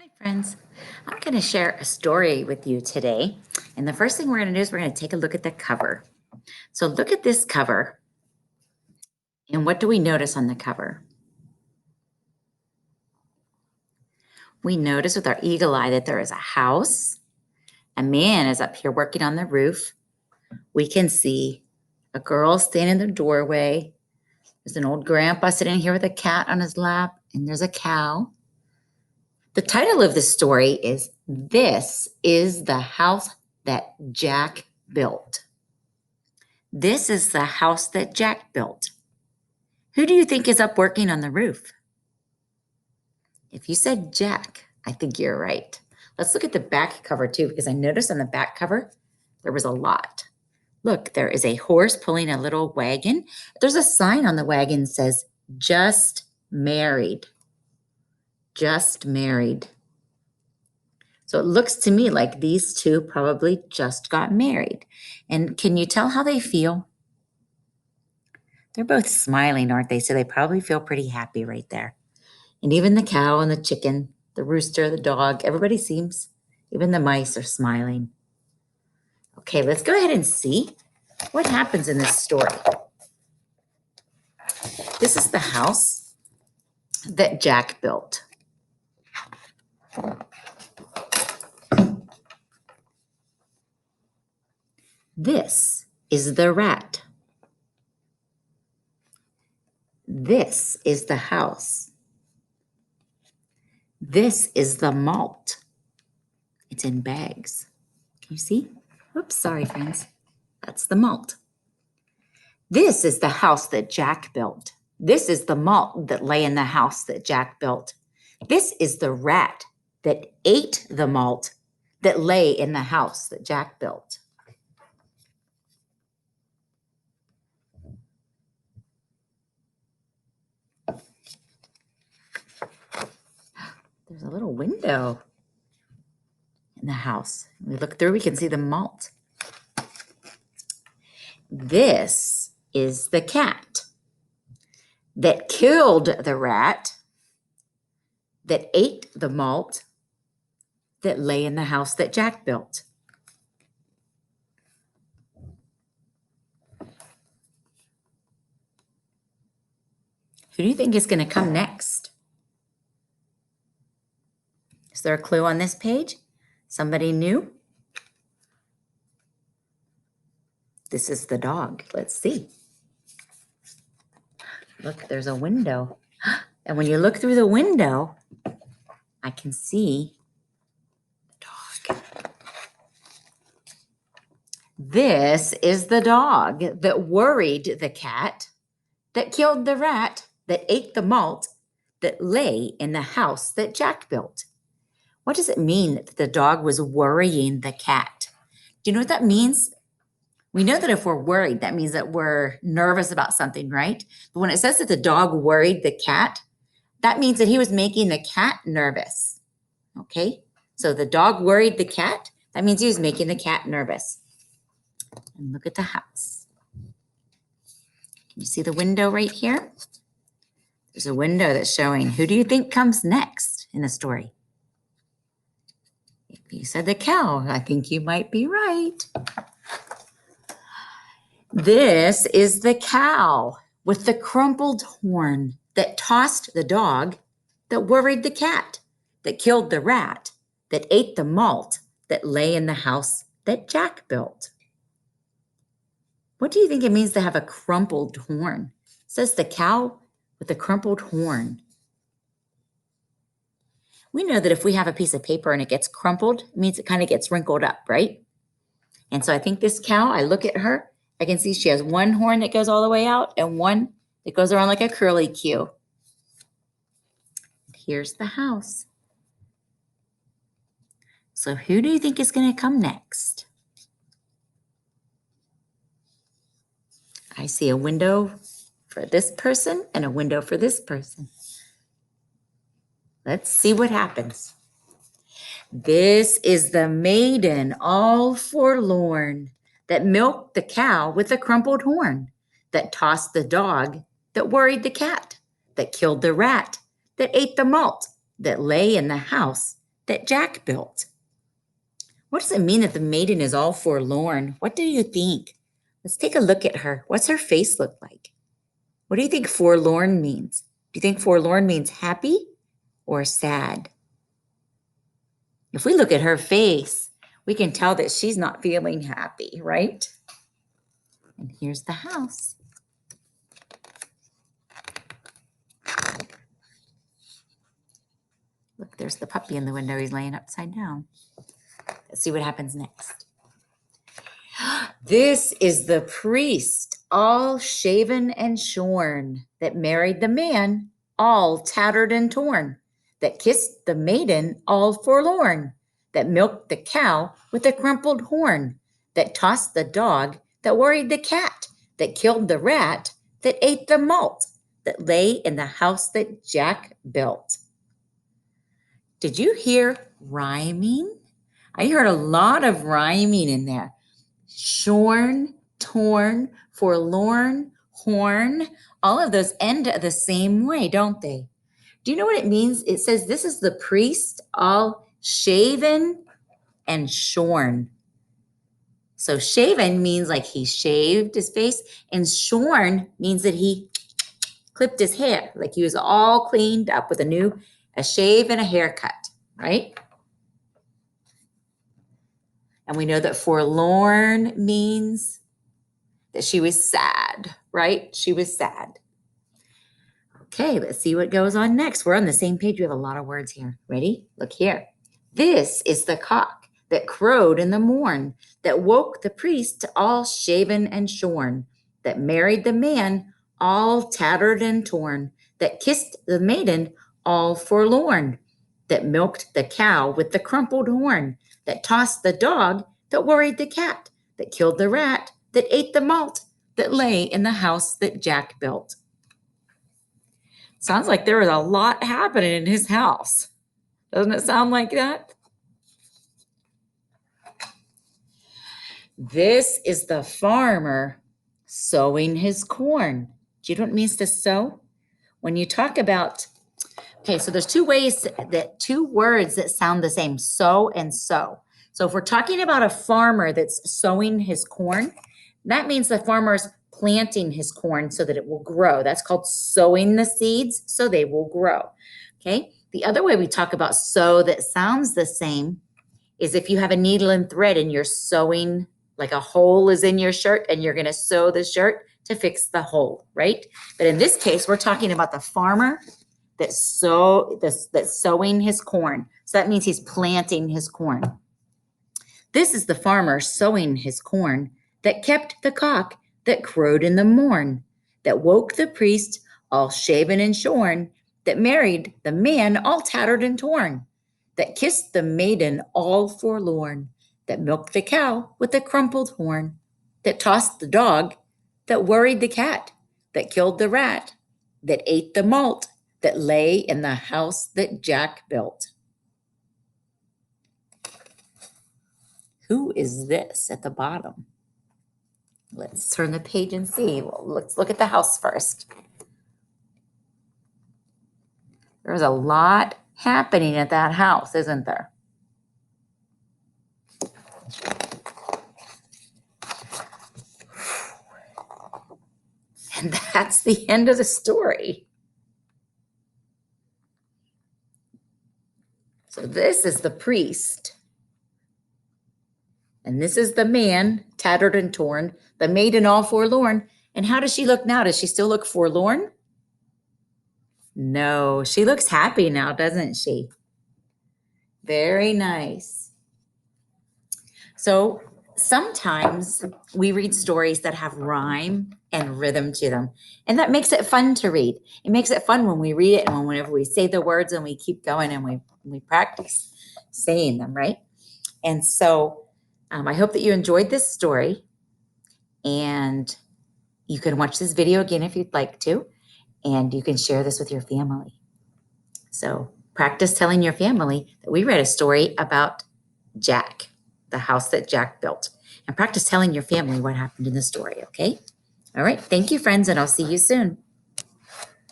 Hi, friends. I'm going to share a story with you today. And the first thing we're going to do is we're going to take a look at the cover. So, look at this cover. And what do we notice on the cover? We notice with our eagle eye that there is a house. A man is up here working on the roof. We can see a girl standing in the doorway. There's an old grandpa sitting here with a cat on his lap, and there's a cow. The title of the story is This is the House That Jack Built. This is the house that Jack built. Who do you think is up working on the roof? If you said Jack, I think you're right. Let's look at the back cover too, because I noticed on the back cover there was a lot. Look, there is a horse pulling a little wagon. There's a sign on the wagon that says, just married. Just married. So it looks to me like these two probably just got married. And can you tell how they feel? They're both smiling, aren't they? So they probably feel pretty happy right there. And even the cow and the chicken, the rooster, the dog, everybody seems, even the mice are smiling. Okay, let's go ahead and see what happens in this story. This is the house that Jack built. This is the rat. This is the house. This is the malt. It's in bags. Can you see? Oops, sorry, friends. That's the malt. This is the house that Jack built. This is the malt that lay in the house that Jack built. This is the rat that ate the malt that lay in the house that Jack built. There's a little window in the house. We look through, we can see the malt. This is the cat that killed the rat that ate the malt that lay in the house that Jack built. Who do you think is going to come next? Is there a clue on this page? Somebody new? This is the dog. Let's see. Look, there's a window. And when you look through the window, I can see the dog. This is the dog that worried the cat, that killed the rat, that ate the malt, that lay in the house that Jack built. What does it mean that the dog was worrying the cat? Do you know what that means? We know that if we're worried, that means that we're nervous about something, right? But when it says that the dog worried the cat, that means that he was making the cat nervous. Okay? So the dog worried the cat. That means he was making the cat nervous. And look at the house. Can you see the window right here? There's a window that's showing who do you think comes next in the story? If you said the cow, I think you might be right. This is the cow with the crumpled horn that tossed the dog, that worried the cat, that killed the rat, that ate the malt that lay in the house that Jack built. What do you think it means to have a crumpled horn? It says the cow with a crumpled horn. We know that if we have a piece of paper and it gets crumpled, it means it kind of gets wrinkled up, right? And so I think this cow, I look at her, I can see she has one horn that goes all the way out and one that goes around like a curly Q. Here's the house. So who do you think is going to come next? I see a window for this person and a window for this person. Let's see what happens. This is the maiden all forlorn that milked the cow with a crumpled horn, that tossed the dog, that worried the cat, that killed the rat, that ate the malt, that lay in the house that Jack built. What does it mean that the maiden is all forlorn? What do you think? Let's take a look at her. What's her face look like? What do you think forlorn means? Do you think forlorn means happy or sad? If we look at her face, we can tell that she's not feeling happy, right? And here's the house. Look, there's the puppy in the window. He's laying upside down. Let's see what happens next. This is the priest, all shaven and shorn, that married the man, all tattered and torn, that kissed the maiden, all forlorn, that milked the cow with a crumpled horn, that tossed the dog, that worried the cat, that killed the rat, that ate the malt, that lay in the house that Jack built. Did you hear rhyming? I heard a lot of rhyming in there. Shorn, torn, forlorn, horn. All of those end the same way, don't they? Do you know what it means? It says this is the priest all shaven and shorn. So shaven means like he shaved his face, and shorn means that he clipped his hair, like he was all cleaned up with a shave and a haircut, right? And we know that forlorn means that she was sad, right? She was sad. Okay, let's see what goes on next. We're on the same page. We have a lot of words here. Ready? Look here. This is the cock that crowed in the morn, that woke the priest all shaven and shorn, that married the man all tattered and torn, that kissed the maiden all forlorn, that milked the cow with the crumpled horn, that tossed the dog, that worried the cat, that killed the rat, that ate the malt, that lay in the house that Jack built. Sounds like there was a lot happening in his house. Doesn't it sound like that? This is the farmer sowing his corn. Do you know what it means to sow? When you talk about, okay, so there's two words that sound the same, sow and sow. So if we're talking about a farmer that's sowing his corn, that means the farmer's planting his corn so that it will grow. That's called sowing the seeds so they will grow. Okay. The other way we talk about sow that sounds the same is if you have a needle and thread and you're sewing, like a hole is in your shirt and you're going to sew the shirt to fix the hole, right? But in this case, we're talking about the farmer that's sowing his corn. So that means he's planting his corn. This is the farmer sowing his corn that kept the cock that crowed in the morn, that woke the priest all shaven and shorn, that married the man all tattered and torn, that kissed the maiden all forlorn, that milked the cow with a crumpled horn, that tossed the dog, that worried the cat, that killed the rat, that ate the malt, that lay in the house that Jack built. Who is this at the bottom? Let's turn the page and see. Well, let's look at the house first. There's a lot happening at that house, isn't there? And that's the end of the story. So this is the priest. And this is the man, tattered and torn, the maiden all forlorn. And how does she look now? Does she still look forlorn? No, she looks happy now, doesn't she? Very nice. So sometimes we read stories that have rhyme and rhythm to them, and that makes it fun to read. It makes it fun when we read it and whenever we say the words and we keep going and we practice saying them, right? And so I hope that you enjoyed this story, and you can watch this video again if you'd like to, and you can share this with your family. So practice telling your family that we read a story about Jack, the house that Jack built, and practice telling your family what happened in the story, okay? All right, thank you, friends, and I'll see you soon.